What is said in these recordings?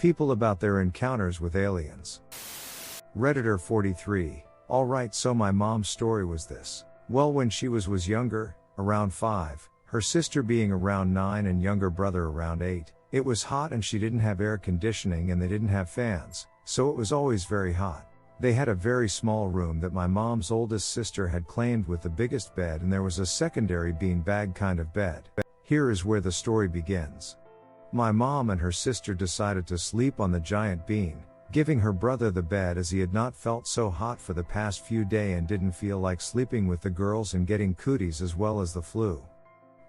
People about their encounters with aliens. Redditor 43. Alright, so my mom's story was this. Well, when she was younger, around 5, her sister being around 9 and younger brother around 8, it was hot and she didn't have air conditioning and they didn't have fans, so it was always very hot. They had a very small room that my mom's oldest sister had claimed with the biggest bed, and there was a secondary beanbag kind of bed. Here is where the story begins. My mom and her sister decided to sleep on the giant bean, giving her brother the bed as he had not felt so hot for the past few days and didn't feel like sleeping with the girls and getting cooties as well as the flu.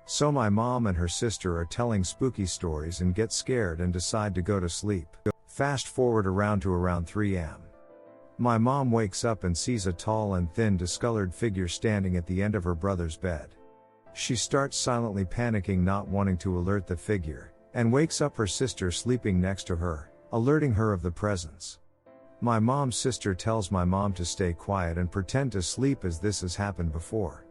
So my mom and her sister are telling spooky stories and get scared and decide to go to sleep. Fast forward around 3 am. My mom wakes up and sees a tall and thin discolored figure standing at the end of her brother's bed. She starts silently panicking, not wanting to alert the figure, and wakes up her sister sleeping next to her, alerting her of the presence. My mom's sister tells my mom to stay quiet and pretend to sleep as this has happened before.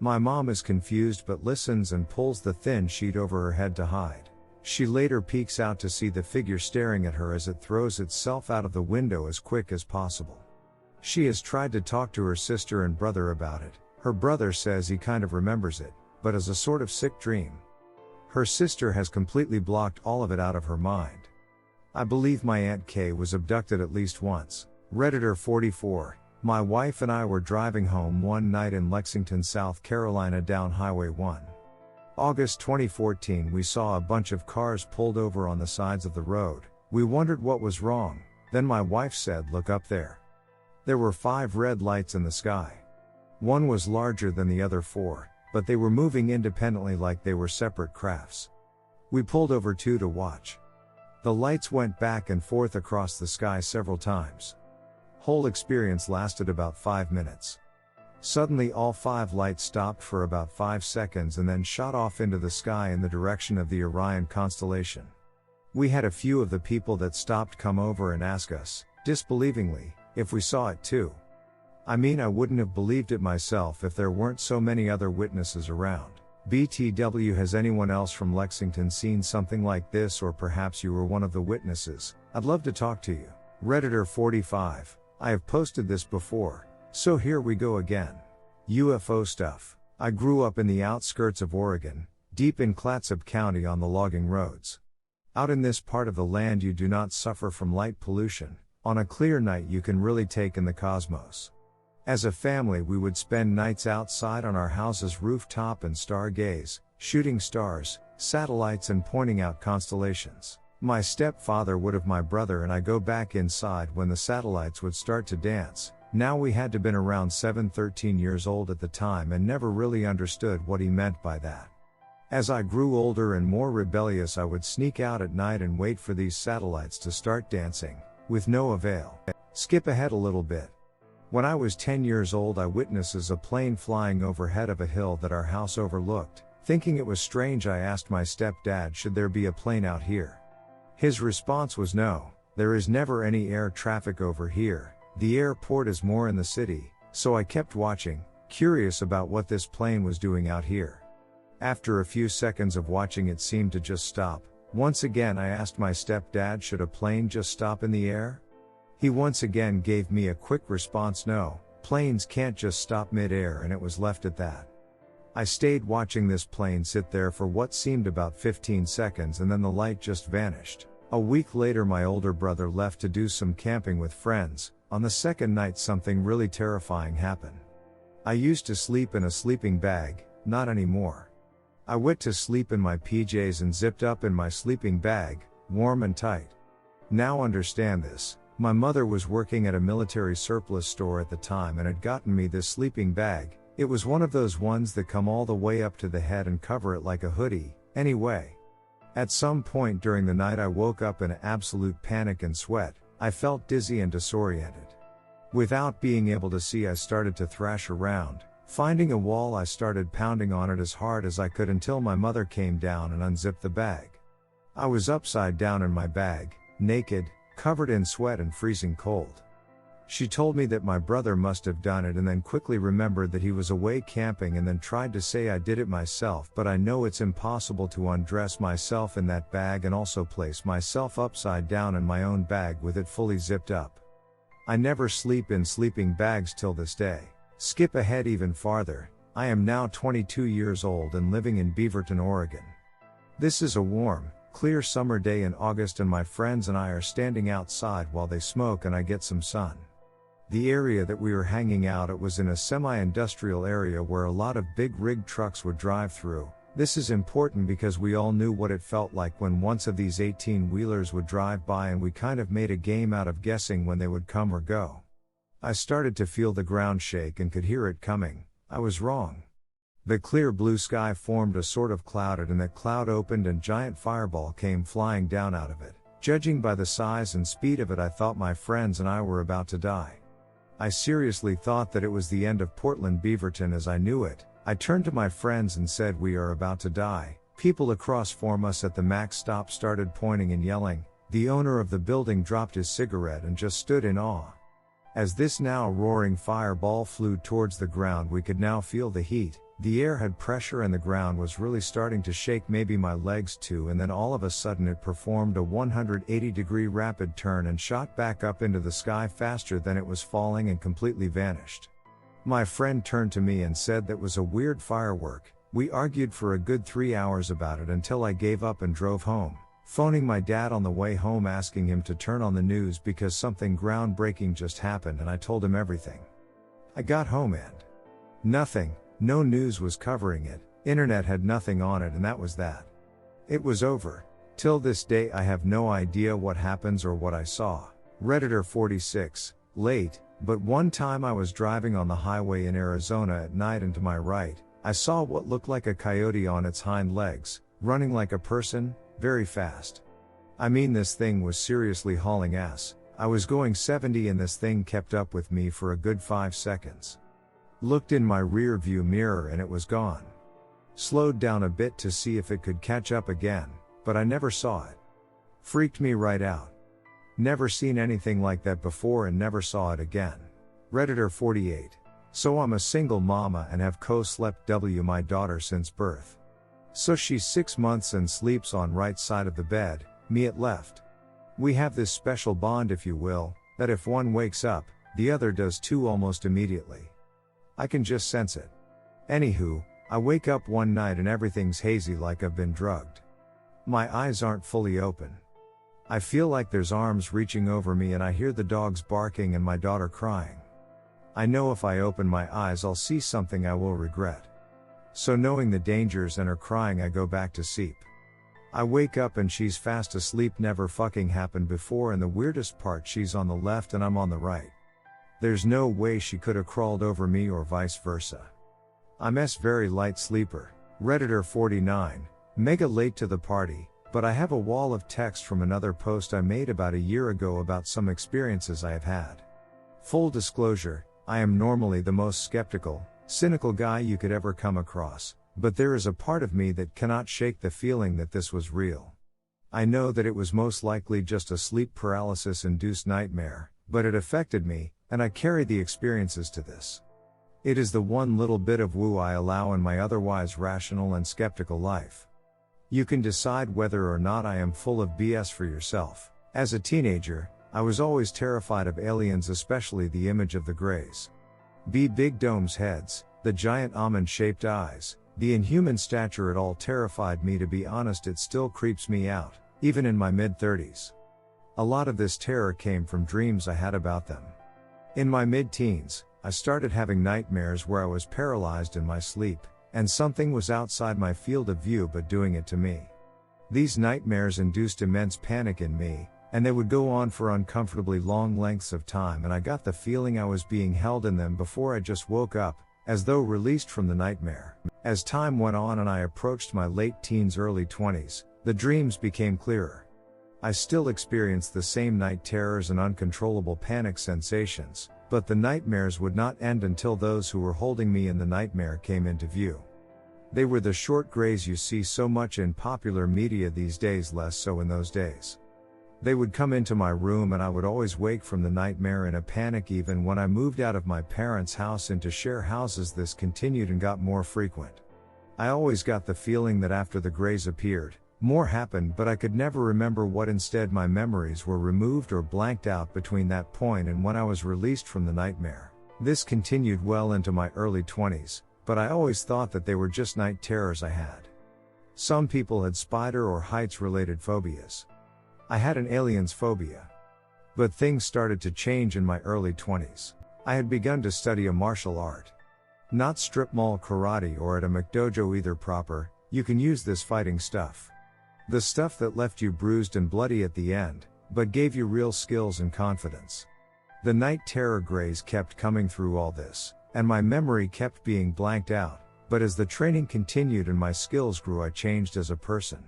My mom is confused but listens and pulls the thin sheet over her head to hide. She later peeks out to see the figure staring at her as it throws itself out of the window as quick as possible. She has tried to talk to her sister and brother about it. Her brother says he kind of remembers it, but as a sort of sick dream. Her sister has completely blocked all of it out of her mind. I believe my Aunt Kay was abducted at least once. Redditor 44. My wife and I were driving home one night in Lexington, South Carolina down Highway 1. August 2014. We saw a bunch of cars pulled over on the sides of the road. We wondered what was wrong. Then my wife said, "Look up there." There were 5 red lights in the sky. One was larger than the other 4, but they were moving independently like they were separate crafts. We pulled over too to watch. The lights went back and forth across the sky several times. Whole experience lasted about 5 minutes. Suddenly all 5 lights stopped for about 5 seconds and then shot off into the sky in the direction of the Orion constellation. We had a few of the people that stopped come over and ask us, disbelievingly, if we saw it too. I mean, I wouldn't have believed it myself if there weren't so many other witnesses around. BTW, has anyone else from Lexington seen something like this, or perhaps you were one of the witnesses? I'd love to talk to you. Redditor 45. I have posted this before, so here we go again. UFO stuff. I grew up in the outskirts of Oregon, deep in Clatsop County on the logging roads. Out in this part of the land you do not suffer from light pollution. On a clear night you can really take in the cosmos. As a family we would spend nights outside on our house's rooftop and stargaze, shooting stars, satellites and pointing out constellations. My stepfather would have my brother and I go back inside when the satellites would start to dance. Now we had to been around 13 years old at the time and never really understood what he meant by that. As I grew older and more rebellious I would sneak out at night and wait for these satellites to start dancing, with no avail. Skip ahead a little bit. When I was 10 years old I witnesses a plane flying overhead of a hill that our house overlooked. Thinking it was strange I asked my stepdad, should there be a plane out here? His response was no, there is never any air traffic over here, the airport is more in the city. So I kept watching, curious about what this plane was doing out here. After a few seconds of watching it seemed to just stop. Once again I asked my stepdad, should a plane just stop in the air? He once again gave me a quick response, no, planes can't just stop mid-air, and it was left at that. I stayed watching this plane sit there for what seemed about 15 seconds and then the light just vanished. A week later my older brother left to do some camping with friends. On the second night something really terrifying happened. I used to sleep in a sleeping bag, not anymore. I went to sleep in my PJs and zipped up in my sleeping bag, warm and tight. Now understand this. My mother was working at a military surplus store at the time and had gotten me this sleeping bag. It was one of those ones that come all the way up to the head and cover it like a hoodie. Anyway, at some point during the night I woke up in absolute panic and sweat. I felt dizzy and disoriented. Without being able to see I started to thrash around. Finding a wall I started pounding on it as hard as I could until my mother came down and unzipped the bag. I was upside down in my bag, naked, covered in sweat and freezing cold. She told me that my brother must have done it and then quickly remembered that he was away camping and then tried to say I did it myself, but I know it's impossible to undress myself in that bag and also place myself upside down in my own bag with it fully zipped up. I never sleep in sleeping bags till this day. Skip ahead even farther. I am now 22 years old and living in Beaverton, Oregon. This is a warm, clear summer day in August and my friends and I are standing outside while they smoke and I get some sun. The area that we were hanging out at was in a semi-industrial area where a lot of big rig trucks would drive through. This is important because we all knew what it felt like when once of these 18-wheelers would drive by and we kind of made a game out of guessing when they would come or go. I started to feel the ground shake and could hear it coming. I was wrong. The clear blue sky formed a sort of clouded and that cloud opened and giant fireball came flying down out of it. Judging by the size and speed of it, I thought my friends and I were about to die. I seriously thought that it was the end of Portland Beaverton as I knew it. I turned to my friends and said, "We are about to die." People across from us at the Max stop started pointing and yelling. The owner of the building dropped his cigarette and just stood in awe. As this now roaring fireball flew towards the ground, we could now feel the heat. The air had pressure and the ground was really starting to shake, maybe my legs too, and then all of a sudden it performed a 180-degree rapid turn and shot back up into the sky faster than it was falling and completely vanished. My friend turned to me and said that was a weird firework. We argued for a good 3 hours about it until I gave up and drove home, phoning my dad on the way home asking him to turn on the news because something groundbreaking just happened, and I told him everything. I got home and nothing. No news was covering it, internet had nothing on it, and that was that. It was over. Till this day I have no idea what happens or what I saw. Redditor 46, late, but one time I was driving on the highway in Arizona at night and to my right, I saw what looked like a coyote on its hind legs, running like a person, very fast. I mean, this thing was seriously hauling ass. I was going 70 and this thing kept up with me for a good 5 seconds. Looked in my rear view mirror and it was gone. Slowed down a bit to see if it could catch up again, but I never saw it. Freaked me right out. Never seen anything like that before and never saw it again. Redditor 48. So I'm a single mama and have co-slept my daughter since birth. So she's 6 months and sleeps on right side of the bed, me at left. We have this special bond, if you will, that if one wakes up, the other does too almost immediately. I can just sense it. Anywho, I wake up one night and everything's hazy like I've been drugged. My eyes aren't fully open. I feel like there's arms reaching over me and I hear the dogs barking and my daughter crying. I know if I open my eyes I'll see something I will regret. So knowing the dangers and her crying, I go back to sleep. I wake up and she's fast asleep. Never fucking happened before, and the weirdest part, she's on the left and I'm on the right. There's no way she could have crawled over me or vice versa. I'm very light sleeper. Redditor 49, mega late to the party, but I have a wall of text from another post I made about a year ago about some experiences I have had. Full disclosure, I am normally the most skeptical, cynical guy you could ever come across, but there is a part of me that cannot shake the feeling that this was real. I know that it was most likely just a sleep paralysis-induced nightmare, but it affected me, and I carry the experiences to this. It is the one little bit of woo I allow in my otherwise rational and skeptical life. You can decide whether or not I am full of BS for yourself. As a teenager, I was always terrified of aliens, especially the image of the Greys. Big domes heads, the giant almond-shaped eyes, the inhuman stature, it all terrified me. To be honest, it still creeps me out, even in my mid-30s. A lot of this terror came from dreams I had about them. In my mid-teens, I started having nightmares where I was paralyzed in my sleep, and something was outside my field of view but doing it to me. These nightmares induced immense panic in me, and they would go on for uncomfortably long lengths of time, and I got the feeling I was being held in them before I just woke up, as though released from the nightmare. As time went on and I approached my late teens, early 20s, the dreams became clearer. I still experienced the same night terrors and uncontrollable panic sensations, but the nightmares would not end until those who were holding me in the nightmare came into view. They were the short grays you see so much in popular media these days, less so in those days. They would come into my room and I would always wake from the nightmare in a panic. Even when I moved out of my parents' house into share houses, this continued and got more frequent. I always got the feeling that after the Greys appeared, more happened, but I could never remember what. Instead, my memories were removed or blanked out between that point and when I was released from the nightmare. This continued well into my early 20s, but I always thought that they were just night terrors I had. Some people had spider or heights related phobias. I had an aliens phobia. But things started to change in my early 20s. I had begun to study a martial art. Not strip mall karate or at a McDojo either proper, you can use this fighting stuff. The stuff that left you bruised and bloody at the end, but gave you real skills and confidence. The night terror Greys kept coming through all this, and my memory kept being blanked out, but as the training continued and my skills grew, I changed as a person.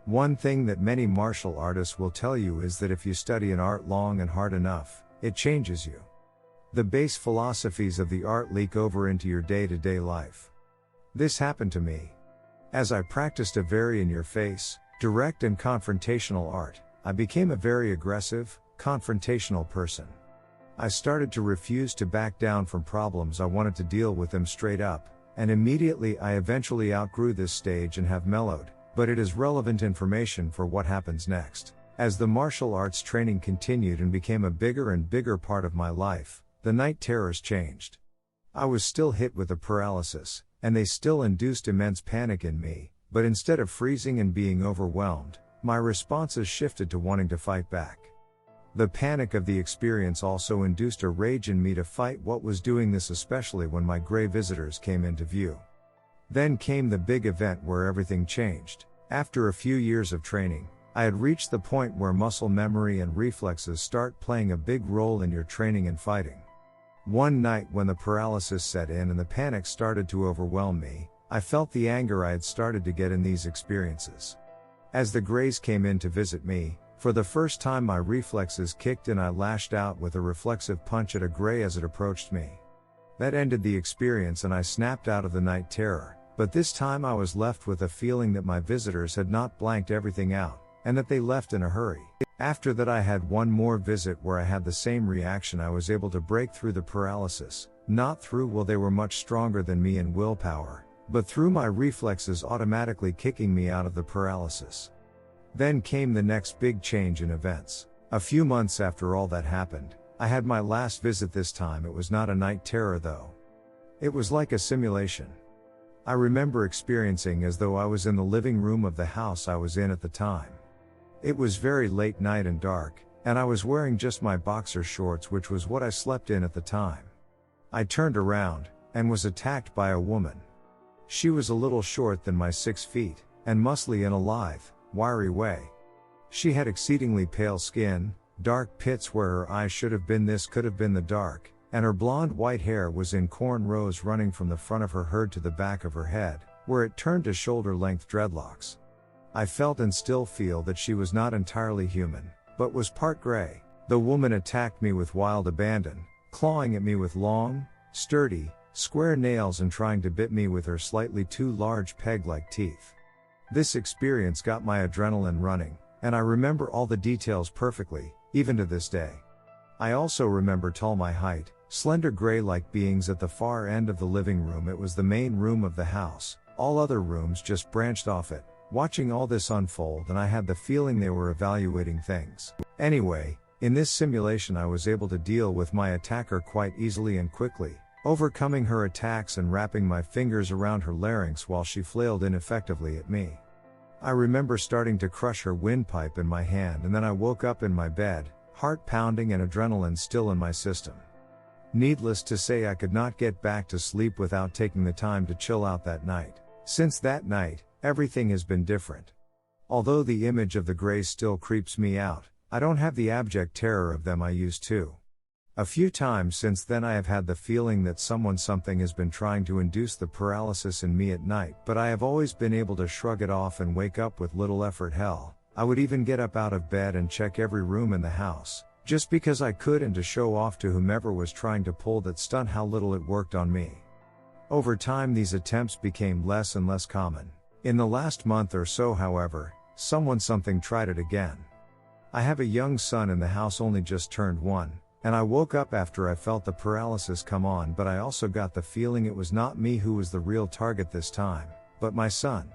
One thing that many martial artists will tell you is that if you study an art long and hard enough, it changes you. The base philosophies of the art leak over into your day-to-day life. This happened to me. As I practiced a very in-your-face, direct and confrontational art, I became a very aggressive, confrontational person. I started to refuse to back down from problems. I wanted to deal with them straight up, and immediately I eventually outgrew this stage and have mellowed, but it is relevant information for what happens next. As the martial arts training continued and became a bigger and bigger part of my life, the night terrors changed. I was still hit with the paralysis, and they still induced immense panic in me, but instead of freezing and being overwhelmed, my responses shifted to wanting to fight back. The panic of the experience also induced a rage in me to fight what was doing this, especially when my Grey visitors came into view. Then came the big event where everything changed. After a few years of training, I had reached the point where muscle memory and reflexes start playing a big role in your training and fighting. One night when the paralysis set in and the panic started to overwhelm me, I felt the anger I had started to get in these experiences. As the Greys came in to visit me, for the first time my reflexes kicked and I lashed out with a reflexive punch at a Grey as it approached me. That ended the experience and I snapped out of the night terror, but this time I was left with a feeling that my visitors had not blanked everything out, and that they left in a hurry. After that I had one more visit where I had the same reaction. I was able to break through the paralysis, not through they were much stronger than me in willpower, but through my reflexes automatically kicking me out of the paralysis. Then came the next big change in events. A few months after all that happened, I had my last visit. This time it was not a night terror though. It was like a simulation. I remember experiencing as though I was in the living room of the house I was in at the time. It was very late night and dark, and I was wearing just my boxer shorts, which was what I slept in at the time. I turned around, and was attacked by a woman. She was a little short than my 6 feet, and muscly in a lithe, wiry way. She had exceedingly pale skin, dark pits where her eyes should have been. This could have been the dark, and her blonde white hair was in cornrows running from the front of her head to the back of her head, where it turned to shoulder-length dreadlocks. I felt and still feel that she was not entirely human, but was part Grey. The woman attacked me with wild abandon, clawing at me with long, sturdy, square nails and trying to bit me with her slightly too large peg-like teeth. This experience got my adrenaline running, and I remember all the details perfectly, even to this day. I also remember tall, my height, slender Grey-like beings at the far end of the living room. It was the main room of the house, all other rooms just branched off it. Watching all this unfold, and I had the feeling they were evaluating things. Anyway, in this simulation I was able to deal with my attacker quite easily and quickly, overcoming her attacks and wrapping my fingers around her larynx while she flailed ineffectively at me. I remember starting to crush her windpipe in my hand, and then I woke up in my bed, heart pounding and adrenaline still in my system. Needless to say, I could not get back to sleep without taking the time to chill out that night. Since that night, everything has been different. Although the image of the Greys still creeps me out, I don't have the abject terror of them I used to. A few times since then I have had the feeling that something has been trying to induce the paralysis in me at night, but I have always been able to shrug it off and wake up with little effort. Hell, I would even get up out of bed and check every room in the house, just because I could, and to show off to whomever was trying to pull that stunt how little it worked on me. Over time these attempts became less and less common. In the last month or so, however, something tried it again. I have a young son and the house only just turned 1, and I woke up after I felt the paralysis come on, but I also got the feeling it was not me who was the real target this time, but my son.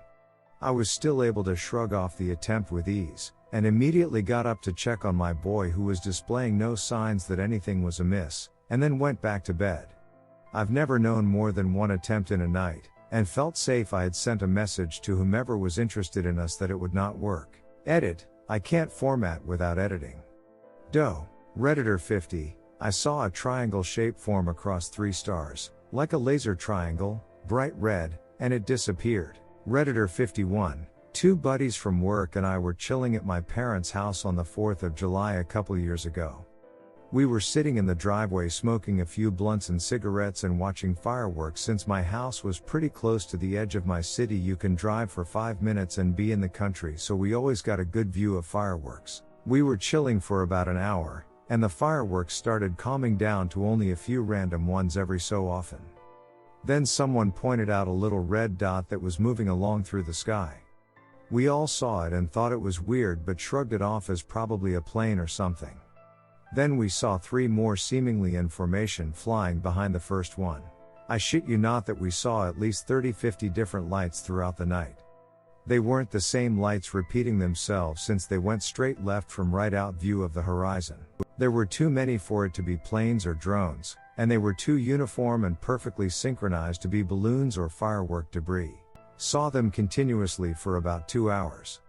I was still able to shrug off the attempt with ease, and immediately got up to check on my boy who was displaying no signs that anything was amiss, and then went back to bed. I've never known more than one attempt in a night, and felt safe I had sent a message to whomever was interested in us that it would not work. Edit, I can't format without editing. Doe, Redditor 50, I saw a triangle shape form across 3 stars, like a laser triangle, bright red, and it disappeared. Redditor 51, 2 buddies from work and I were chilling at my parents' house on the 4th of July a couple years ago. We were sitting in the driveway smoking a few blunts and cigarettes and watching fireworks. Since my house was pretty close to the edge of my city, you can drive for 5 minutes and be in the country, so we always got a good view of fireworks. We were chilling for about an hour, and the fireworks started calming down to only a few random ones every so often. Then someone pointed out a little red dot that was moving along through the sky. We all saw it and thought it was weird but shrugged it off as probably a plane or something. Then we saw 3 more seemingly in formation flying behind the first one. I shit you not that we saw at least 30-50 different lights throughout the night. They weren't the same lights repeating themselves since they went straight left from right out view of the horizon. There were too many for it to be planes or drones, and they were too uniform and perfectly synchronized to be balloons or firework debris. Saw them continuously for about 2 hours.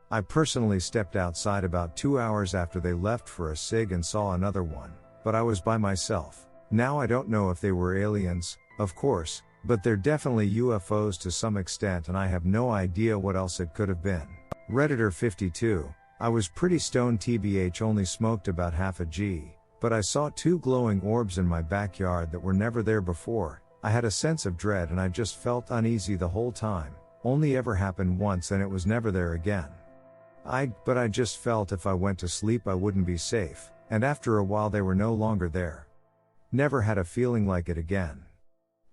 I personally stepped outside about 2 hours after they left for a cig and saw another one, but I was by myself. Now I don't know if they were aliens, of course, but they're definitely UFOs to some extent and I have no idea what else it could have been. Redditor 52, I was pretty stoned tbh, only smoked about half a G, but I saw 2 glowing orbs in my backyard that were never there before. I had a sense of dread and I just felt uneasy the whole time. Only ever happened once and it was never there again. But I just felt if I went to sleep I wouldn't be safe, and after a while they were no longer there. Never had a feeling like it again.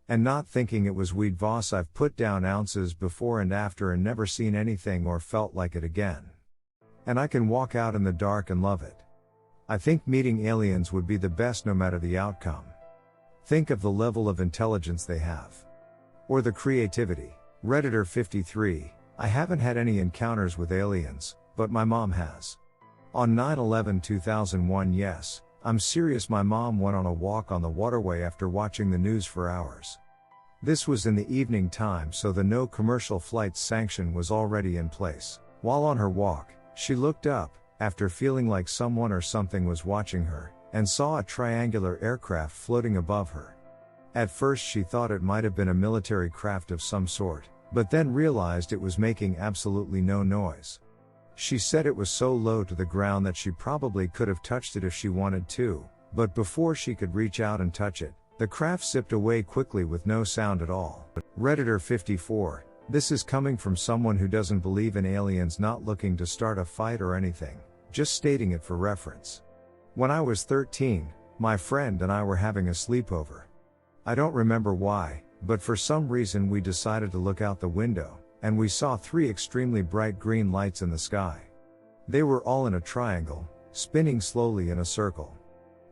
And not thinking it was weed Voss, I've put down ounces before and after and never seen anything or felt like it again. And I can walk out in the dark and love it. I think meeting aliens would be the best no matter the outcome. Think of the level of intelligence they have. Or the creativity. Redditor 53, I haven't had any encounters with aliens, but my mom has. On 9/11/2001, yes, I'm serious, my mom went on a walk on the waterway after watching the news for hours. This was in the evening time, so the no commercial flights sanction was already in place. While on her walk, she looked up, after feeling like someone or something was watching her, and saw a triangular aircraft floating above her. At first she thought it might have been a military craft of some sort, but then realized it was making absolutely no noise. She said it was so low to the ground that she probably could have touched it if she wanted to, but before she could reach out and touch it, the craft zipped away quickly with no sound at all. Redditor 54, this is coming from someone who doesn't believe in aliens, not looking to start a fight or anything, just stating it for reference. When I was 13, my friend and I were having a sleepover. I don't remember why, but for some reason we decided to look out the window, and we saw 3 extremely bright green lights in the sky. They were all in a triangle, spinning slowly in a circle.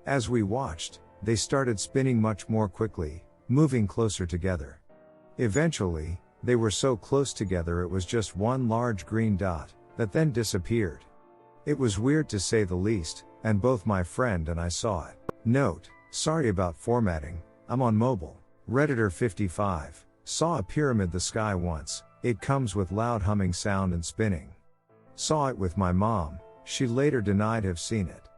As we watched, they started spinning much more quickly, moving closer together. Eventually, they were so close together it was just one large green dot, that then disappeared. It was weird to say the least, and both my friend and I saw it. Note, sorry about formatting, I'm on mobile. Redditor 55, saw a pyramid the sky once, it comes with loud humming sound and spinning. Saw it with my mom, she later denied have seen it.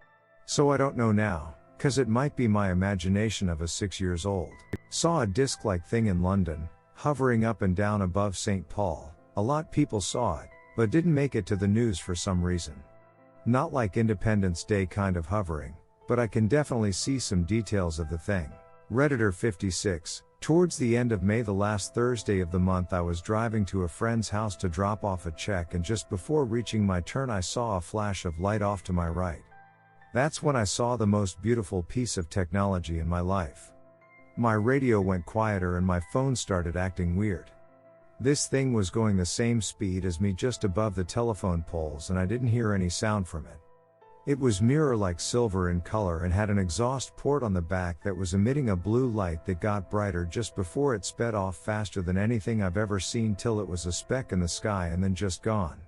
So I don't know now, cause it might be my imagination of a 6 years old. Saw a disc-like thing in London, hovering up and down above St. Paul, a lot people saw it, but didn't make it to the news for some reason. Not like Independence Day kind of hovering, but I can definitely see some details of the thing. Redditor 56, towards the end of May, the last Thursday of the month, I was driving to a friend's house to drop off a check, and just before reaching my turn I saw a flash of light off to my right. That's when I saw the most beautiful piece of technology in my life. My radio went quieter and my phone started acting weird. This thing was going the same speed as me just above the telephone poles and I didn't hear any sound from it. It was mirror-like silver in color and had an exhaust port on the back that was emitting a blue light that got brighter just before it sped off faster than anything I've ever seen till it was a speck in the sky and then just gone.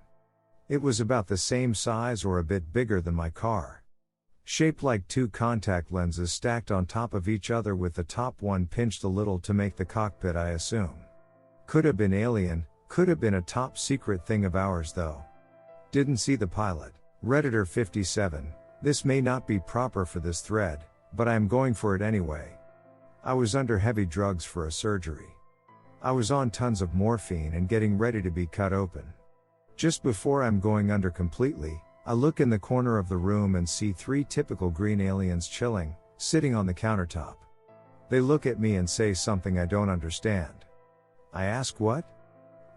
It was about the same size or a bit bigger than my car. Shaped like two contact lenses stacked on top of each other with the top one pinched a little to make the cockpit, I assume. Could have been alien, could have been a top secret thing of ours though. Didn't see the pilot. Redditor 57, this may not be proper for this thread, but I am going for it anyway. I was under heavy drugs for a surgery. I was on tons of morphine and getting ready to be cut open. Just before I'm going under completely, I look in the corner of the room and see 3 typical green aliens chilling, sitting on the countertop. They look at me and say something I don't understand. I ask what?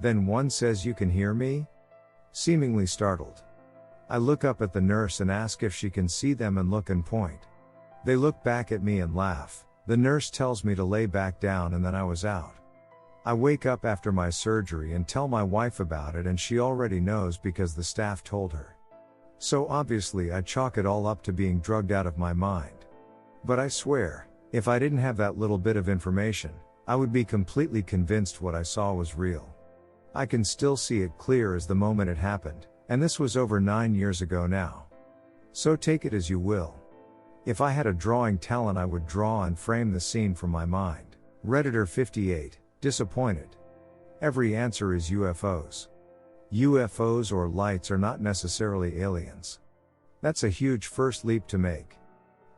Then one says, "You can hear me?" Seemingly startled. I look up at the nurse and ask if she can see them and look and point. They look back at me and laugh. The nurse tells me to lay back down and then I was out. I wake up after my surgery and tell my wife about it, and she already knows because the staff told her. So obviously I chalk it all up to being drugged out of my mind. But I swear, if I didn't have that little bit of information, I would be completely convinced what I saw was real. I can still see it clear as the moment it happened, and this was over 9 years ago now. So take it as you will. If I had a drawing talent, I would draw and frame the scene from my mind. Redditor 58, disappointed. Every answer is UFOs. UFOs or lights are not necessarily aliens. That's a huge first leap to make.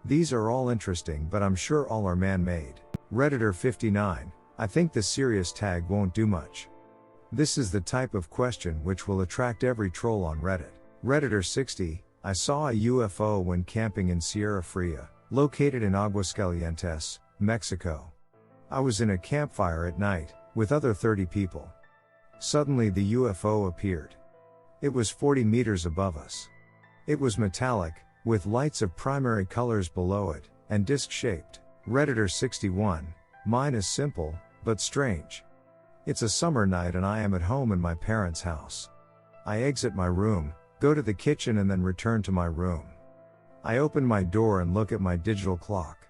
These are all interesting, but I'm sure all are man-made. Redditor 59, I think the serious tag won't do much. This is the type of question which will attract every troll on Reddit. Redditor 60, I saw a UFO when camping in Sierra Fria, located in Aguascalientes, Mexico. I was in a campfire at night, with other 30 people. Suddenly the UFO appeared. It was 40 meters above us. It was metallic, with lights of primary colors below it, and disc-shaped. Redditor 61, mine is simple, but strange. It's a summer night and I am at home in my parents' house. I exit my room, go to the kitchen and then return to my room. I open my door and look at my digital clock.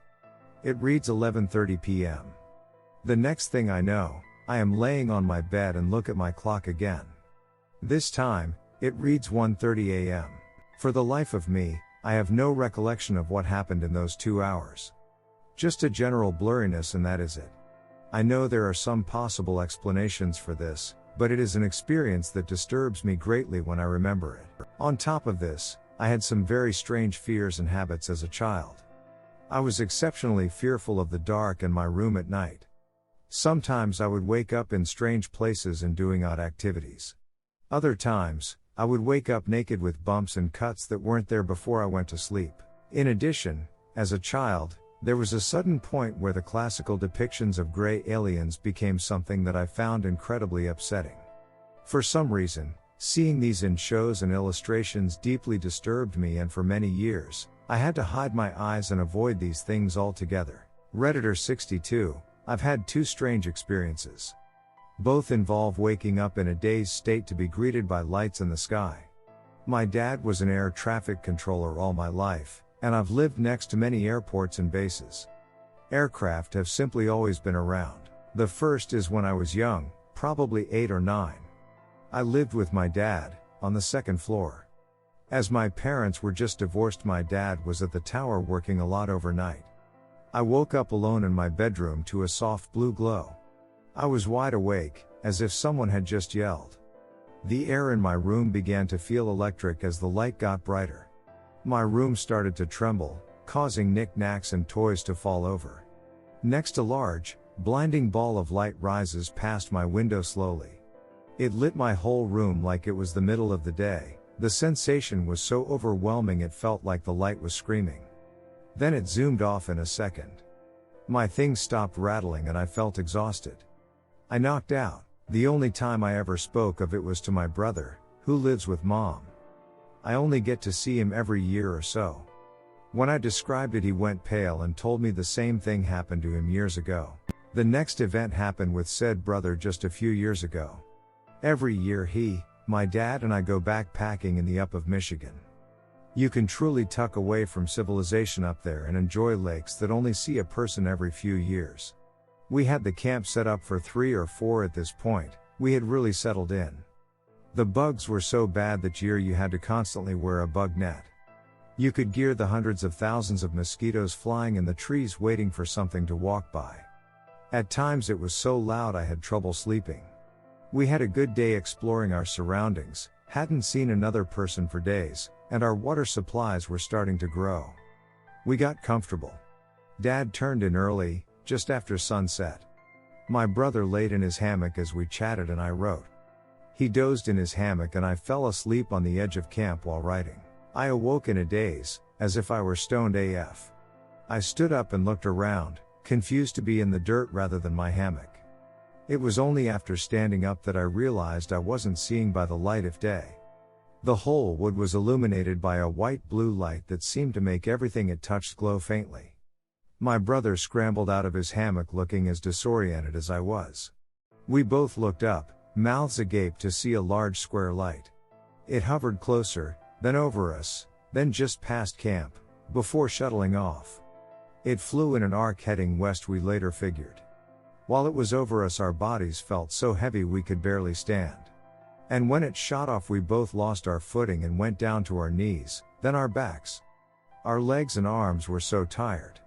It reads 11:30 p.m. The next thing I know, I am laying on my bed and look at my clock again. This time, it reads 1:30 a.m. For the life of me, I have no recollection of what happened in those 2 hours. Just a general blurriness, and that is it. I know there are some possible explanations for this, but it is an experience that disturbs me greatly when I remember it. On top of this, I had some very strange fears and habits as a child. I was exceptionally fearful of the dark and my room at night. Sometimes I would wake up in strange places and doing odd activities. Other times, I would wake up naked with bumps and cuts that weren't there before I went to sleep. In addition, as a child, there was a sudden point where the classical depictions of gray aliens became something that I found incredibly upsetting. For some reason, seeing these in shows and illustrations deeply disturbed me, and for many years, I had to hide my eyes and avoid these things altogether. Redditor 62, I've had 2 strange experiences. Both involve waking up in a dazed state to be greeted by lights in the sky. My dad was an air traffic controller all my life, and I've lived next to many airports and bases. Aircraft have simply always been around. The first is when I was young, probably 8 or 9. I lived with my dad, on the 2nd floor. As my parents were just divorced, my dad was at the tower working a lot overnight. I woke up alone in my bedroom to a soft blue glow. I was wide awake, as if someone had just yelled. The air in my room began to feel electric as the light got brighter. My room started to tremble, causing knickknacks and toys to fall over. Next, a large, blinding ball of light rises past my window slowly. It lit my whole room like it was the middle of the day. The sensation was so overwhelming it felt like the light was screaming. Then it zoomed off in a second. My things stopped rattling and I felt exhausted. I knocked out. The only time I ever spoke of it was to my brother, who lives with mom. I only get to see him every year or so. When I described it, he went pale and told me the same thing happened to him years ago. The next event happened with said brother just a few years ago. Every year he, my dad and I go backpacking in the up of Michigan. You can truly tuck away from civilization up there and enjoy lakes that only see a person every few years. We had the camp set up for 3 or 4 at this point. We had really settled in. The bugs were so bad that year you had to constantly wear a bug net. You could hear the hundreds of thousands of mosquitoes flying in the trees waiting for something to walk by. At times it was so loud I had trouble sleeping. We had a good day exploring our surroundings, hadn't seen another person for days, and our water supplies were starting to grow. We got comfortable. Dad turned in early, just after sunset. My brother laid in his hammock as we chatted and I wrote. He dozed in his hammock and I fell asleep on the edge of camp while writing. I awoke in a daze, as if I were stoned AF. I stood up and looked around, confused to be in the dirt rather than my hammock. It was only after standing up that I realized I wasn't seeing by the light of day. The whole wood was illuminated by a white-blue light that seemed to make everything it touched glow faintly. My brother scrambled out of his hammock looking as disoriented as I was. We both looked up, mouths agape to see a large square light. It hovered closer, then over us, then just past camp, before shuttling off. It flew in an arc heading west, we later figured. While it was over us our bodies felt so heavy we could barely stand. And when it shot off we both lost our footing and went down to our knees, then our backs. Our legs and arms were so tired.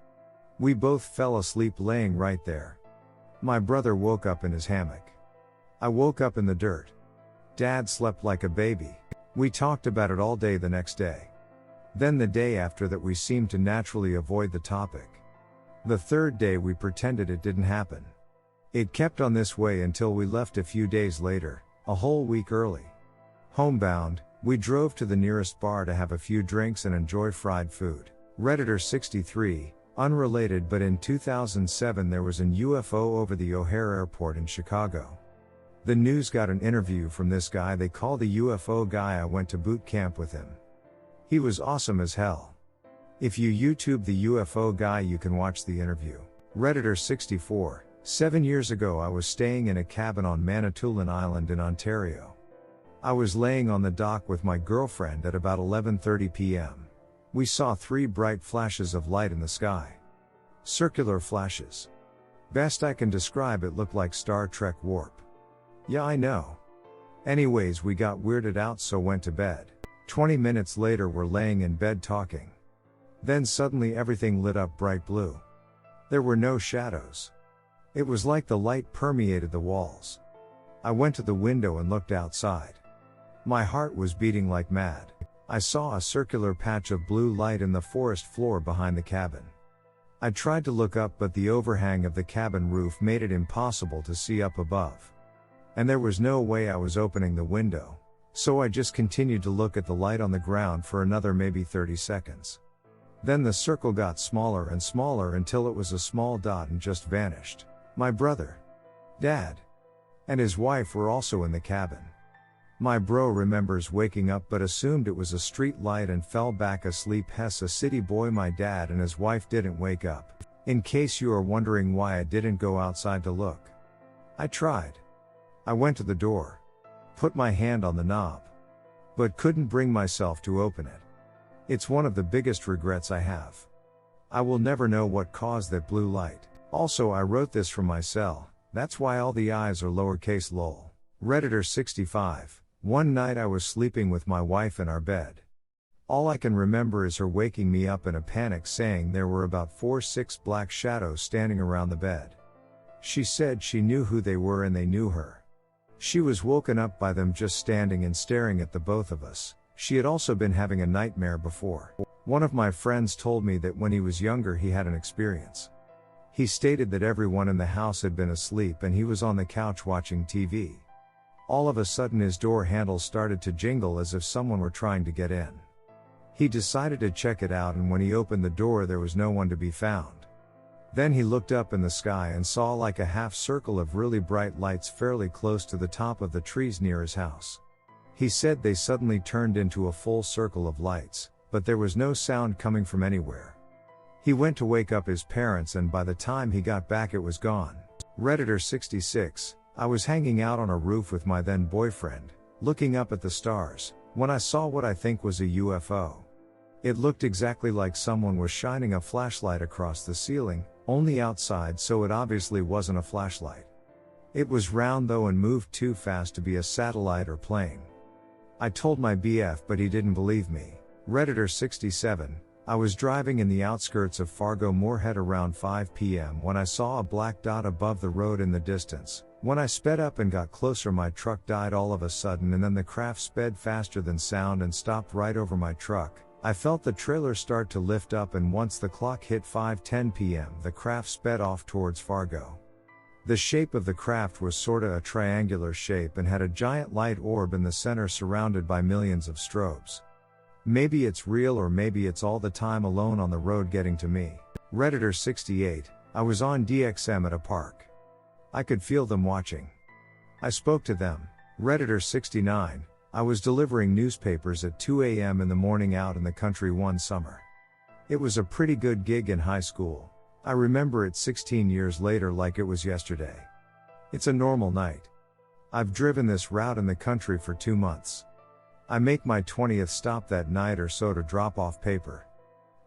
We both fell asleep laying right there. My brother woke up in his hammock. I woke up in the dirt. Dad slept like a baby. We talked about it all day the next day. Then the day after that we seemed to naturally avoid the topic. The third day we pretended it didn't happen. It kept on this way until we left a few days later, a whole week early. Homebound, we drove to the nearest bar to have a few drinks and enjoy fried food. Redditor 63, unrelated, but in 2007 there was an UFO over the O'Hare Airport in Chicago. The news got an interview from this guy they call the UFO guy. I went to boot camp with him. He was awesome as hell. If you YouTube the UFO guy you can watch the interview. Redditor 64, 7 years ago I was staying in a cabin on Manitoulin Island in Ontario. I was laying on the dock with my girlfriend at about 11:30 p.m. We saw 3 bright flashes of light in the sky. Circular flashes. Best I can describe it looked like Star Trek warp. Yeah, I know. Anyways, we got weirded out so went to bed. 20 minutes later we're laying in bed talking. Then suddenly everything lit up bright blue. There were no shadows. It was like the light permeated the walls. I went to the window and looked outside. My heart was beating like mad. I saw a circular patch of blue light in the forest floor behind the cabin. I tried to look up but the overhang of the cabin roof made it impossible to see up above. And there was no way I was opening the window. So I just continued to look at the light on the ground for another maybe 30 seconds. Then the circle got smaller and smaller until it was a small dot and just vanished. My brother, Dad, and his wife were also in the cabin. My bro remembers waking up but assumed it was a street light and fell back asleep. Hess, a city boy. My dad and his wife didn't wake up. In case you are wondering why I didn't go outside to look. I tried. I went to the door. Put my hand on the knob. But couldn't bring myself to open it. It's one of the biggest regrets I have. I will never know what caused that blue light. Also, I wrote this from my cell. That's why all the I's are lowercase lol. Redditor 65. One night I was sleeping with my wife in our bed. All I can remember is her waking me up in a panic saying there were about 4-6 black shadows standing around the bed. She said she knew who they were and they knew her. She was woken up by them just standing and staring at the both of us. She had also been having a nightmare before. One of my friends told me that when he was younger he had an experience. He stated that everyone in the house had been asleep and he was on the couch watching TV. All of a sudden his door handle started to jingle as if someone were trying to get in. He decided to check it out and when he opened the door there was no one to be found. Then he looked up in the sky and saw like a half circle of really bright lights fairly close to the top of the trees near his house. He said they suddenly turned into a full circle of lights, but there was no sound coming from anywhere. He went to wake up his parents and by the time he got back it was gone. Redditor 66. I was hanging out on a roof with my then boyfriend, looking up at the stars, when I saw what I think was a UFO. It looked exactly like someone was shining a flashlight across the ceiling, only outside, so it obviously wasn't a flashlight. It was round though and moved too fast to be a satellite or plane. I told my BF, but he didn't believe me. Redditor 67, I was driving in the outskirts of Fargo Moorhead around 5 p.m. when I saw a black dot above the road in the distance. When I sped up and got closer, my truck died all of a sudden, and then the craft sped faster than sound and stopped right over my truck. I felt the trailer start to lift up, and once the clock hit 5:10 p.m. the craft sped off towards Fargo. The shape of the craft was sorta a triangular shape and had a giant light orb in the center surrounded by millions of strobes. Maybe it's real, or maybe it's all the time alone on the road getting to me. Redditor 68, I was on DXM at a park. I could feel them watching. I spoke to them. Redditor 69, I was delivering newspapers at 2 a.m. in the morning out in the country one summer. It was a pretty good gig in high school. I remember it 16 years later like it was yesterday. It's a normal night. I've driven this route in the country for 2 months. I make my 20th stop that night or so to drop off paper.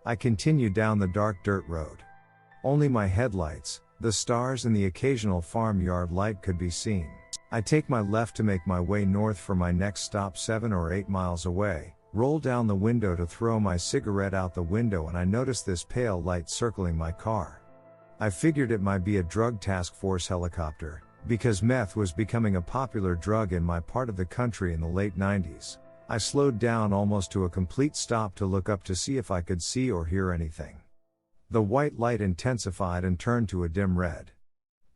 I continue down the dark dirt road. Only my headlights, the stars and the occasional farmyard light could be seen. I take my left to make my way north for my next stop 7 or 8 miles away, roll down the window to throw my cigarette out the window, and I notice this pale light circling my car. I figured it might be a drug task force helicopter, because meth was becoming a popular drug in my part of the country in the late 90s. I slowed down almost to a complete stop to look up to see if I could see or hear anything. The white light intensified and turned to a dim red.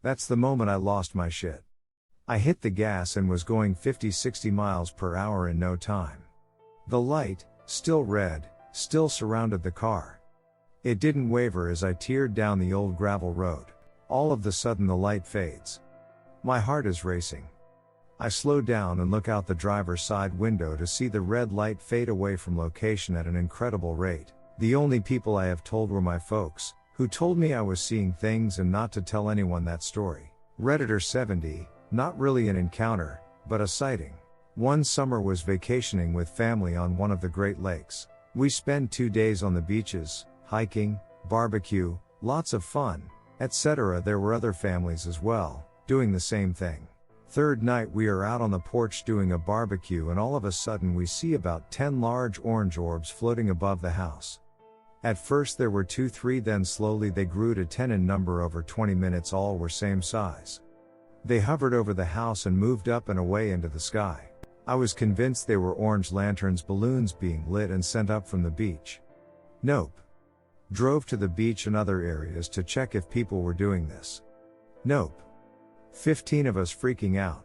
That's the moment I lost my shit. I hit the gas and was going 50-60 miles per hour in no time. The light, still red, still surrounded the car. It didn't waver as I teared down the old gravel road. All of a sudden the light fades. My heart is racing. I slow down and look out the driver's side window to see the red light fade away from location at an incredible rate. The only people I have told were my folks, who told me I was seeing things and not to tell anyone that story. Redditor 70, not really an encounter, but a sighting. One summer was vacationing with family on one of the Great Lakes. We spent 2 days on the beaches, hiking, barbecue, lots of fun, etc. There were other families as well, doing the same thing. Third night we are out on the porch doing a barbecue, and all of a sudden we see about 10 large orange orbs floating above the house. At first there were 2, 3, then slowly they grew to 10 in number. Over 20 minutes all were same size. They hovered over the house and moved up and away into the sky. I was convinced they were orange lanterns, balloons being lit and sent up from the beach. Nope. Drove to the beach and other areas to check if people were doing this. Nope. 15 of us freaking out.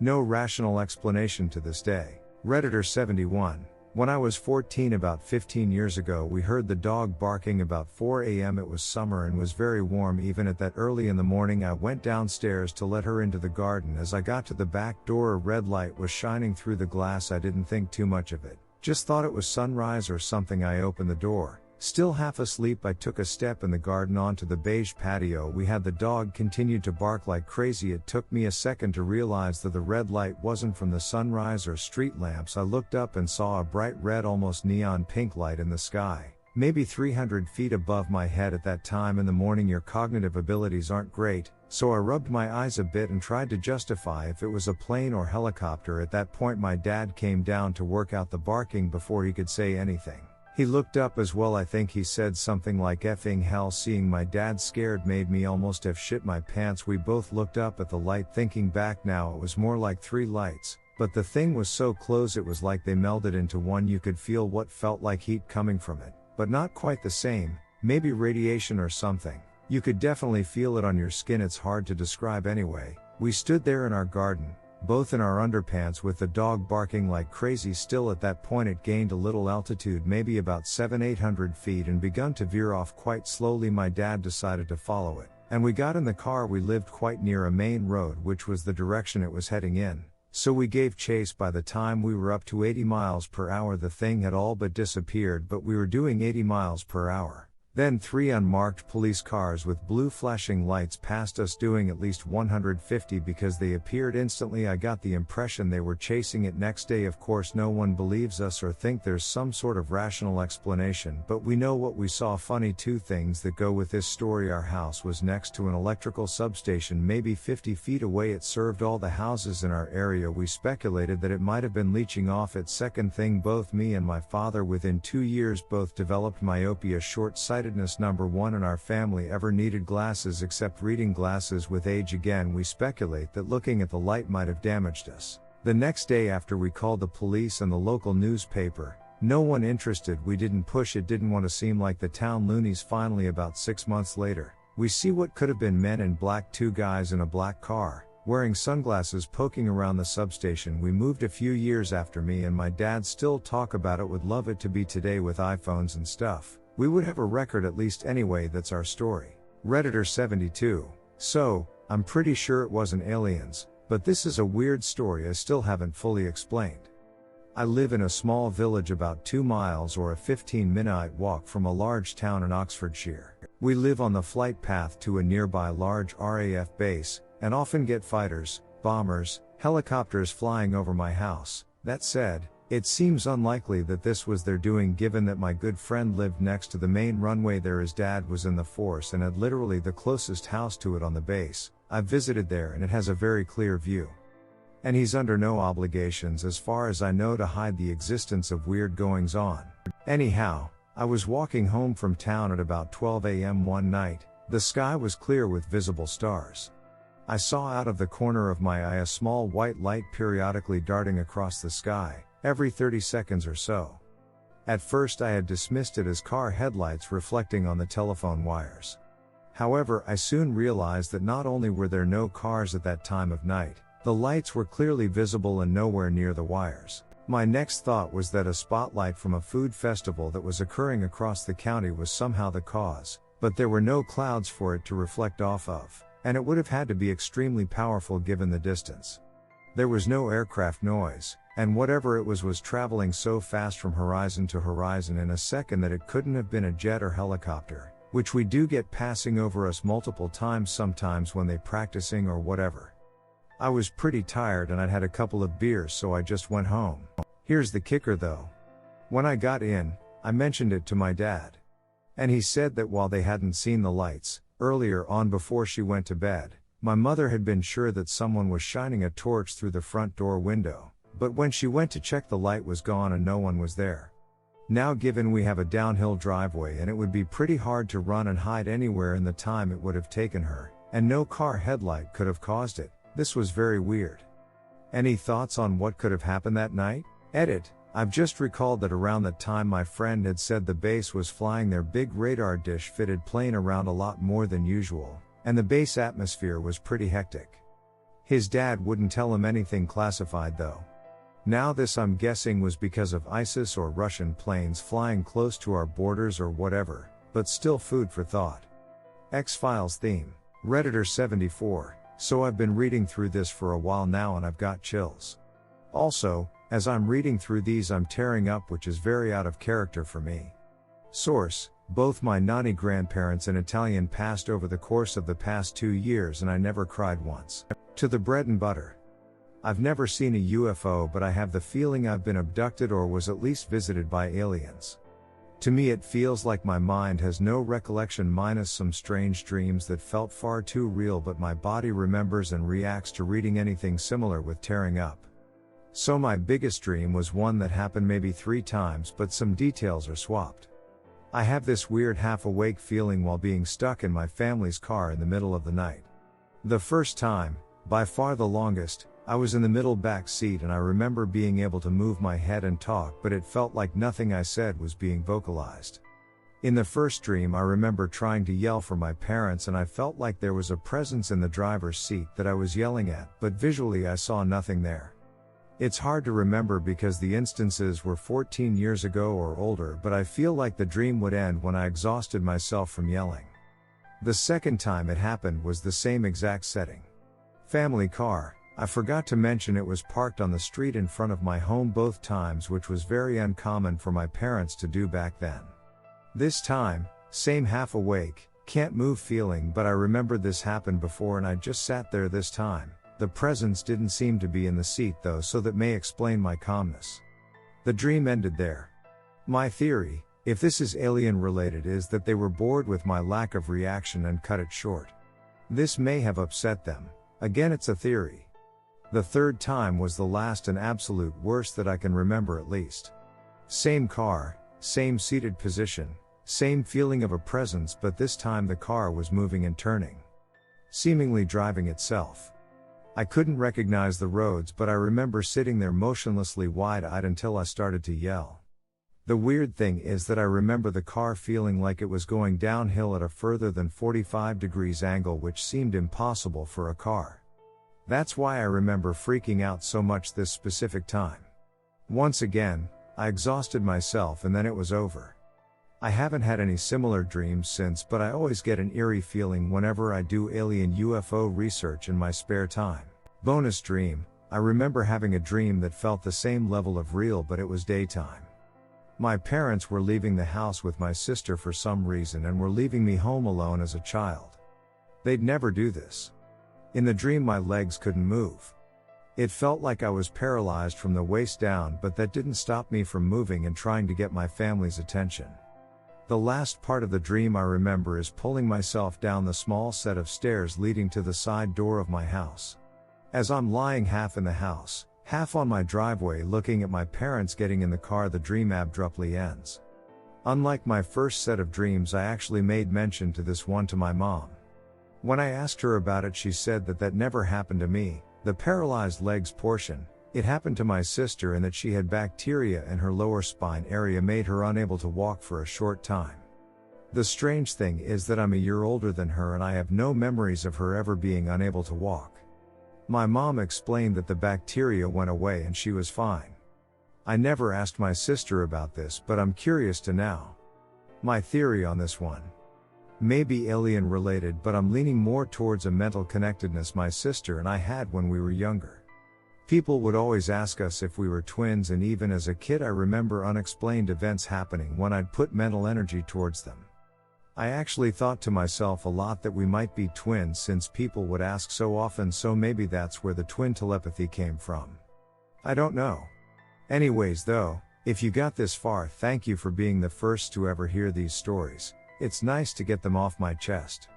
No rational explanation to this day. Redditor 71, when I was 14 about 15 years ago we heard the dog barking about 4 a.m. It was summer and was very warm even at that early in the morning. I went downstairs to let her into the garden. As I got to the back door a red light was shining through the glass. I didn't think too much of it. Just thought it was sunrise or something. I opened the door. Still half asleep I took a step in the garden onto the beige patio we had. The dog continued to bark like crazy. It took me a second to realize that the red light wasn't from the sunrise or street lamps. I looked up and saw a bright red, almost neon pink light in the sky, maybe 300 feet above my head. At that time in the morning your cognitive abilities aren't great, so I rubbed my eyes a bit and tried to justify if it was a plane or helicopter. At that point my dad came down to work out the barking before he could say anything. He looked up as well. I think he said something like effing hell. Seeing my dad scared made me almost have shit my pants. We both looked up at the light. Thinking back now it was more like 3 lights, but the thing was so close it was like they melded into one. You could feel what felt like heat coming from it, but not quite the same, maybe radiation or something. You could definitely feel it on your skin. It's hard to describe anyway. We stood there in our garden, both in our underpants with the dog barking like crazy. Still at that point it gained a little altitude, maybe about 700-800 feet, and begun to veer off quite slowly. My dad decided to follow it, and we got in the car. We lived quite near a main road, which was the direction it was heading in, so we gave chase. By the time we were up to 80 miles per hour the thing had all but disappeared, but we were doing 80 miles per hour. Then 3 unmarked police cars with blue flashing lights passed us doing at least 150 because they appeared instantly. I got the impression they were chasing it. Next day, of course, no one believes us or think there's some sort of rational explanation, but we know what we saw. Funny 2 things that go with this story. Our house was next to an electrical substation maybe 50 feet away. It served all the houses in our area. We speculated that it might have been leaching off it. Second thing, both me and my father within 2 years both developed myopia, short-sightedness. Number 1 in our family ever needed glasses except reading glasses. With age again, we speculate that looking at the light might have damaged us. The next day after we called the police and the local newspaper, no one interested. We didn't push it, didn't want to seem like the town loonies. Finally, about 6 months later, we see what could have been men in black, 2 guys in a black car, wearing sunglasses, poking around the substation. We moved a few years after. Me and my dad still talk about it. Would love it to be today with iPhones and stuff. We would have a record at least. Anyway, that's our story. Redditor 72. So, I'm pretty sure it wasn't aliens, but this is a weird story I still haven't fully explained. I live in a small village about 2 miles or a 15-minute walk from a large town in Oxfordshire. We live on the flight path to a nearby large RAF base, and often get fighters, bombers, helicopters flying over my house. That said, it seems unlikely that this was their doing given that my good friend lived next to the main runway there. His dad was in the force and had literally the closest house to it on the base. I've visited there and it has a very clear view. And he's under no obligations as far as I know to hide the existence of weird goings on. Anyhow, I was walking home from town at about 12 a.m. one night. The sky was clear with visible stars. I saw out of the corner of my eye a small white light periodically darting across the sky, every 30 seconds or so. At first I had dismissed it as car headlights reflecting on the telephone wires. However, I soon realized that not only were there no cars at that time of night, the lights were clearly visible and nowhere near the wires. My next thought was that a spotlight from a food festival that was occurring across the county was somehow the cause, but there were no clouds for it to reflect off of, and it would have had to be extremely powerful given the distance. There was no aircraft noise, and whatever it was traveling so fast from horizon to horizon in a second that it couldn't have been a jet or helicopter, which we do get passing over us multiple times sometimes when they practicing or whatever. I was pretty tired and I'd had a couple of beers, so I just went home. Here's the kicker though. When I got in, I mentioned it to my dad. And he said that while they hadn't seen the lights, earlier on before she went to bed, my mother had been sure that someone was shining a torch through the front door window, but when she went to check, the light was gone and no one was there. Now, given we have a downhill driveway and it would be pretty hard to run and hide anywhere in the time it would have taken her, and no car headlight could have caused it, this was very weird. Any thoughts on what could have happened that night? Edit. I've just recalled that around that time my friend had said the base was flying their big radar dish fitted plane around a lot more than usual, and the base atmosphere was pretty hectic. His dad wouldn't tell him anything classified though. Now this, I'm guessing, was because of ISIS or Russian planes flying close to our borders or whatever, but still food for thought. X-Files theme. Redditor 74. So I've been reading through this for a while now and I've got chills. Also, as I'm reading through these I'm tearing up, which is very out of character for me. Source: both my nanny grandparents in Italian passed over the course of the past 2 years and I never cried once. To the bread and butter. I've never seen a UFO, but I have the feeling I've been abducted or was at least visited by aliens. To me it feels like my mind has no recollection minus some strange dreams that felt far too real, but my body remembers and reacts to reading anything similar with tearing up. So my biggest dream was one that happened maybe 3 times, but some details are swapped. I have this weird half-awake feeling while being stuck in my family's car in the middle of the night. The first time, by far the longest, I was in the middle back seat and I remember being able to move my head and talk, but it felt like nothing I said was being vocalized. In the first dream I remember trying to yell for my parents and I felt like there was a presence in the driver's seat that I was yelling at, but visually I saw nothing there. It's hard to remember because the instances were 14 years ago or older, but I feel like the dream would end when I exhausted myself from yelling. The second time it happened was the same exact setting. Family car. I forgot to mention it was parked on the street in front of my home both times, which was very uncommon for my parents to do back then. This time, Same half awake, can't move feeling, but I remember this happened before and I just sat there this time. The presence didn't seem to be in the seat though, so that may explain my calmness. The dream ended there. My theory, if this is alien related, is that they were bored with my lack of reaction and cut it short. This may have upset them. Again, it's a theory. The third time was the last and absolute worst that I can remember at least. Same car, same seated position, same feeling of a presence, but this time the car was moving and turning. Seemingly driving itself. I couldn't recognize the roads, but I remember sitting there motionlessly wide-eyed until I started to yell. The weird thing is that I remember the car feeling like it was going downhill at a further than 45 degrees angle, which seemed impossible for a car. That's why I remember freaking out so much this specific time. Once again, I exhausted myself and then it was over. I haven't had any similar dreams since, but I always get an eerie feeling whenever I do alien UFO research in my spare time. Bonus dream, I remember having a dream that felt the same level of real, but it was daytime. My parents were leaving the house with my sister for some reason and were leaving me home alone as a child. They'd never do this. In the dream my legs couldn't move. It felt like I was paralyzed from the waist down, but that didn't stop me from moving and trying to get my family's attention. The last part of the dream I remember is pulling myself down the small set of stairs leading to the side door of my house. As I'm lying half in the house, half on my driveway looking at my parents getting in the car, the dream abruptly ends. Unlike my first set of dreams, I actually made mention to this one to my mom. When I asked her about it, she said that never happened to me, the paralyzed legs portion. It happened to my sister, and that she had bacteria in her lower spine area made her unable to walk for a short time. The strange thing is that I'm a year older than her and I have no memories of her ever being unable to walk. My mom explained that the bacteria went away and she was fine. I never asked my sister about this, but I'm curious to now. My theory on this one. Maybe alien related, but I'm leaning more towards a mental connectedness my sister and I had when we were younger. People would always ask us if we were twins, and even as a kid I remember unexplained events happening when I'd put mental energy towards them. I actually thought to myself a lot that we might be twins since people would ask so often, so maybe that's where the twin telepathy came from. I don't know. Anyways though, if you got this far, thank you for being the first to ever hear these stories. It's nice to get them off my chest.